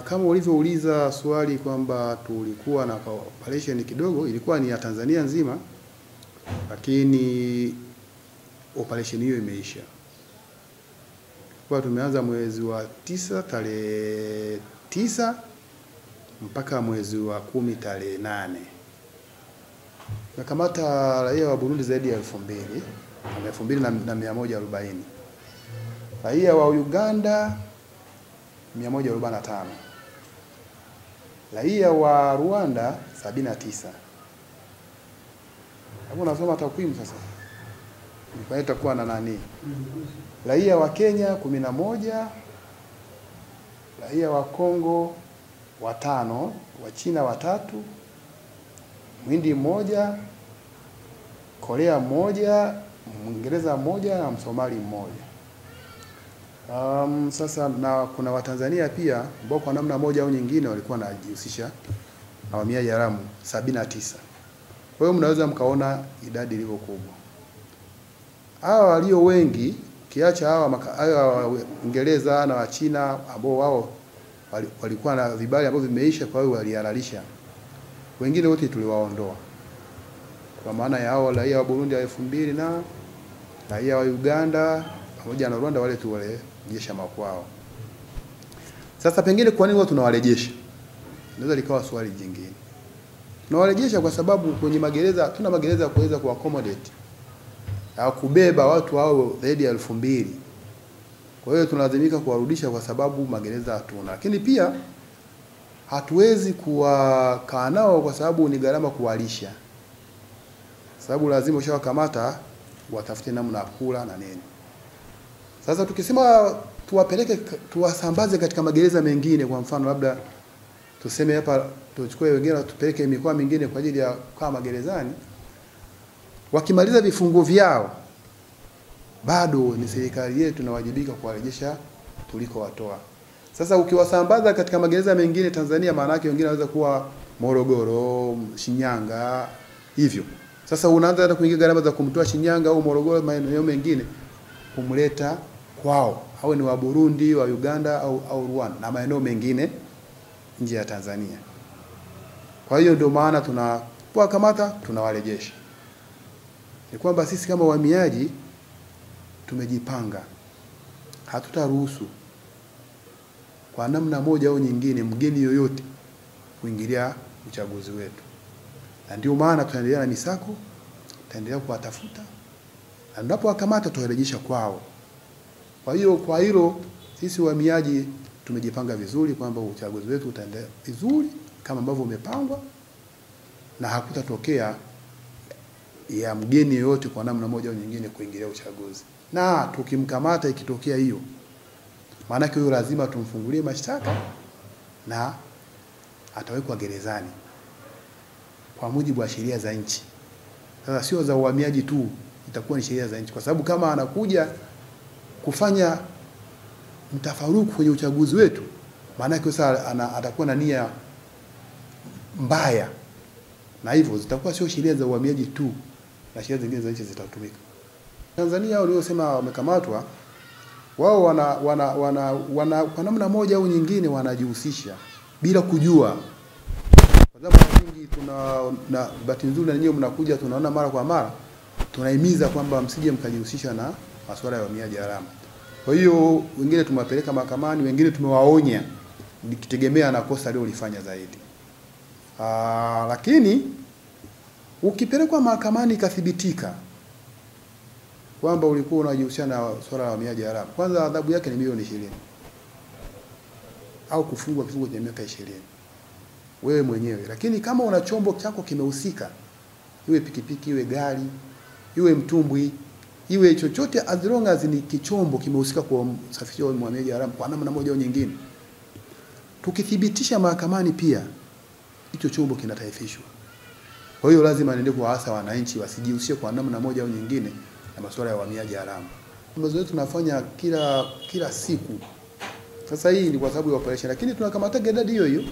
Kama ulivyouliza swali kwamba tulikuwa na operation kidogo, ilikuwa ni ya Tanzania nzima, lakini operation hiyo imeisha. Kwa tumeanza mwezi wa 9 tarehe 9 mpaka mwezi wa 10 tarehe 8. Nakamata raia wa Burundi zaidi ya 2140. Raia wa Uganda 145. Raia wa Rwanda 79. Hapo nasoma takwimu sasa. Nipaita kuwa na nani? Raia wa Kenya 11, raia wa Kongo 5, wa China 3, Mwindi 1, Korea 1, Mwingereza 1 na Msomali 1. Sasa na kuna Watanzania pia ambao kwa namna moja au nyingine walikuwa wanajihusisha na uhamiaji haramu 79. Kwa hiyo mnaweza mkaona idadi ilivyo kubwa. Hawa walio wengi kiacha hawa Uingereza na wa China ambao wao walikuwa na vibali ambavyo vimeisha, kwa hiyo walihalalisha. Wengine wote tuliwaondoa. Kwa maana ya hao raia wa Burundi 2000 na raia wa Uganda pamoja na Rwanda wale tuwarejesha makwao. Sasa pengine kwa nini wao tunawarejesha? Naweza likawa swali jingine. Tunawarejesha kwa sababu kwenye magereza tuna magereza kuweza kuaccommodate au kubeba watu hao zaidi ya 2000. Kwa hiyo tunalazimika kuwarudisha kwa sababu magereza hatuna. Lakini pia hatuwezi kuwakaa nao kwa sababu ni gharama kuwalisha. Sababu lazima ushawakamata watafute namna ya kula na nini. Sasa tukisema tuwapeleke tuwasambaze katika magereza mengine, kwa mfano labda tuseme hapa tuchukue wengine tupeleke mikoa mingine kwa ajili ya kama magerezani, wakimaliza vifungo vyao bado ni serikali yetu tunawajibika kuwarejesha tuliko watoa. Sasa ukiwasambaza katika magereza mengine Tanzania, maana yake wengine wanaweza kuwa Morogoro, Shinyanga hivyo. Sasa unaanza hata kuingia gharama za kumtoa Shinyanga au Morogoro maeneo mengine kumleta kwao, au ni wa Burundi, wa Uganda au Rwanda na maeneo mengine nje ya Tanzania. Kwa hiyo ndio maana tunapowakamata tunawarejesha. Ni kwamba sisi kama wahamiaji tumejipanga. Hatutaruhusu kwa namna moja au nyingine mgeni yoyote kuingilia uchaguzi wetu. Na ndio maana tunaendelea na misako, tutaendelea kuwatafuta. Na tunapowakamata tuwarejesha kwao. Kwa hiyo kwa hilo sisi wahamiaji tumejipanga vizuri kwamba uchaguzi wetu utaendelea vizuri kama ambavyo umepangwa, na hakutatokea ya mgeni yoyote kwa namna moja au nyingine kuingilia uchaguzi. Na tukimkamata ikitokea hiyo, maana hiyo lazima tumfungulie mashtaka na atawekwa gerezani kwa mujibu wa sheria za nchi. Sasa sio za uhamiaji tu, itakuwa ni sheria za nchi, kwa sababu kama anakuja kufanya mtafaruku kwenye uchaguzi wetu, maana yake sasa atakuwa na nia mbaya, na hivyo zitakuwa sio sheria za uhamiaji tu, na sheria zingine za nchi zitatumika. Tanzania waliosema wamekamatwa, wao kwa namna moja au nyingine wanajihusisha bila kujua. Kwa sababu nyingi na bahati nzuri na nyinyi mnakuja tunaona mara kwa mara, tunahimiza kwamba msije mkajihusisha na masuala ya uhamiaji haramu. Kwa hiyo wengine tumewapeleka mahakamani, wengine tumewaonya nikitegemea na kosa leo lifanya zaidi. Lakini ukipelekwa mahakamani ikathibitika kwamba ulikuwa unajihusisha na swala la uhamiaji haramu, kwanza adhabu yake ni milioni 20 au kufungwa kifungo cha miaka 20 wewe mwenyewe. Lakini kama una chombo chako kimehusika, iwe pikipiki, iwe gari, iwe mtumbwi, iwe chochote, as long as ni kichombo kimehusika kwa usafirishaji wa uhamiaji haramu kwa namna moja au nyingine, tukithibitisha mahakamani pia hicho chombo kinataifishwa. Kwa hiyo lazima niende kuwaasa wananchi wasijihusishe kwa namna moja au nyingine na masuala ya uhamiaji haramu. Mazoezi tunafanya kila siku. Sasa hii ni kwa sababu ya operation, lakini tunakamata idadi hiyo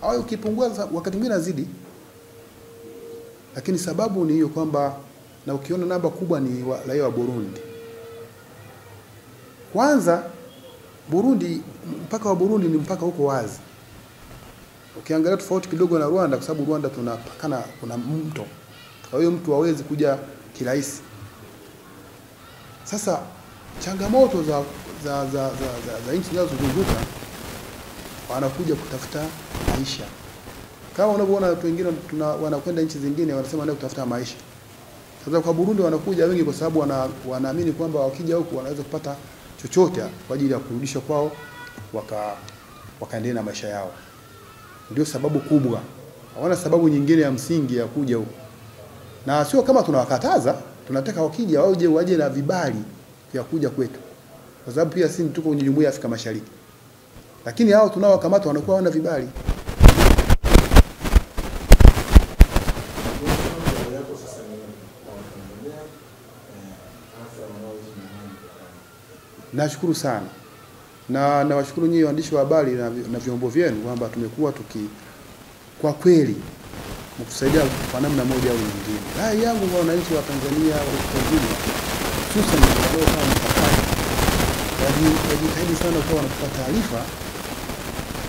au ukipungua wakati mwingine nazidi. Lakini sababu ni hiyo kwamba, na ukiona namba kubwa ni raia wa Burundi. Kwanza Burundi, mpaka wa Burundi ni mpaka huko wazi. Ukiangalia tofauti kidogo na Rwanda, kwa sababu Rwanda tunapakana, kuna mto. Kwa hiyo mtu hawezi kuja kirahisi. Sasa changamoto za nchi zinazozunguka, wanakuja kutafuta maisha. Kama unavyoona watu wengine wanakwenda nchi zingine wanasema ndio kutafuta maisha. Sasa kwa Burundi wanakuja wengi kwa sababu wanaamini kwamba wakija huku wanaweza kupata chochote kwa ajili ya kurudisha kwao wakaendelea na maisha yao. Ndio sababu kubwa. Hawana sababu nyingine ya msingi ya kuja huku. Na sio kama tunawakataza, tunataka wakija waje na vibali vya kuja kwetu. Kwa sababu pia sisi tuko kwenye Jumuiya ya Afrika Mashariki. Lakini hao tunaowakamata wanakuwa hawana vibali. Nashukuru sana. Na nawashukuru nyinyi waandishi wa habari na vyombo vyenu kwamba tumekuwa kwa kweli mkusaidia kwa namna moja au nyingine. Rai yangu kwa wananchi wa Tanzania waliojumla, hususan wale kama mpakani, wajitahidi sana kwa wanapata taarifa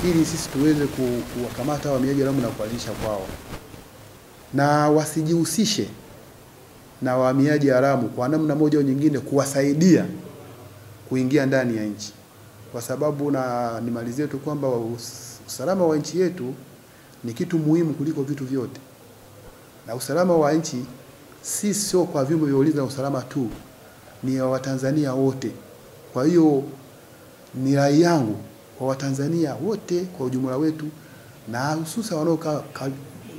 ili sisi tuweze kuwakamata wahamiaji haramu na kuwalisha kwao. Na wasijihusishe na wahamiaji haramu kwa namna moja au nyingine kuwasaidia kuingia ndani ya nchi. Kwa sababu nimalizie tu kwamba usalama wa nchi yetu ni kitu muhimu kuliko vitu vyote. Na usalama wa nchi sio kwa vyombo vya ulinzi na usalama tu, ni wa Watanzania wote. Kwa hiyo ni rai yangu kwa Watanzania wote kwa ujumla wetu, na hususan wanaokaa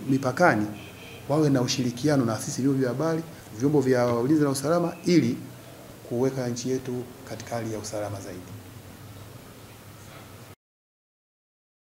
mipakani, wawe na ushirikiano na sisi vyombo vya habari, vyombo vya ulinzi na usalama, ili kuweka nchi yetu katika hali ya usalama zaidi.